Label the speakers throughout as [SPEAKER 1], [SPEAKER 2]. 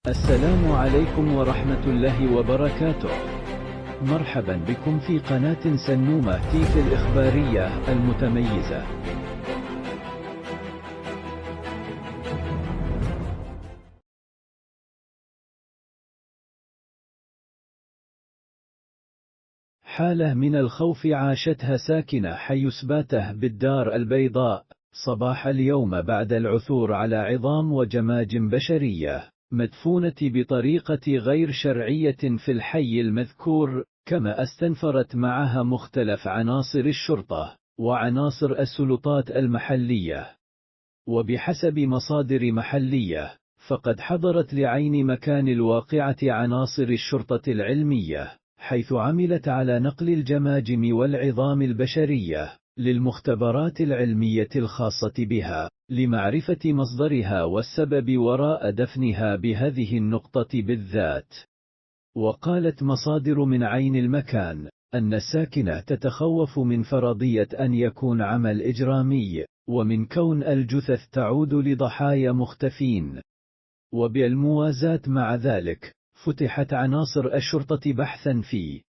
[SPEAKER 1] السلام عليكم ورحمة الله وبركاته. مرحبا بكم في قناة سنومة تيك الإخبارية المتميزة. حالة من الخوف عاشتها ساكنة حي سباته بالدار البيضاء صباح اليوم بعد العثور على عظام وجماجم بشرية مدفونة بطريقة غير شرعية في الحي المذكور، كما استنفرت معها مختلف عناصر الشرطة وعناصر السلطات المحلية. وبحسب مصادر محلية، فقد حضرت لعين مكان الواقعة عناصر الشرطة العلمية، حيث عملت على نقل الجماجم والعظام البشرية للمختبرات العلمية الخاصة بها لمعرفة مصدرها والسبب وراء دفنها بهذه النقطة بالذات. وقالت مصادر من عين المكان أن الساكنة تتخوف من فرضية أن يكون عمل إجرامي، ومن كون الجثث تعود لضحايا مختفين. وبالموازاة مع ذلك، فتحت عناصر الشرطة بحثا في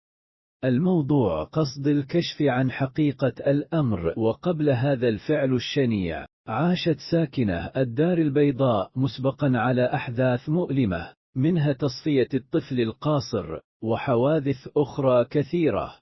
[SPEAKER 1] الموضوع قصد الكشف عن حقيقة الأمر. وقبل هذا الفعل الشنيع، عاشت ساكنة الدار البيضاء مسبقا على أحداث مؤلمة، منها تصفية الطفل القاصر وحوادث أخرى كثيرة.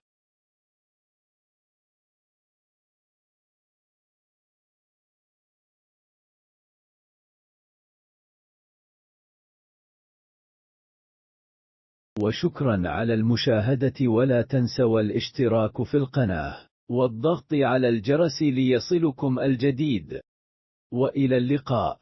[SPEAKER 1] وشكرا على المشاهدة، ولا تنسوا الاشتراك في القناة والضغط على الجرس ليصلكم الجديد، وإلى اللقاء.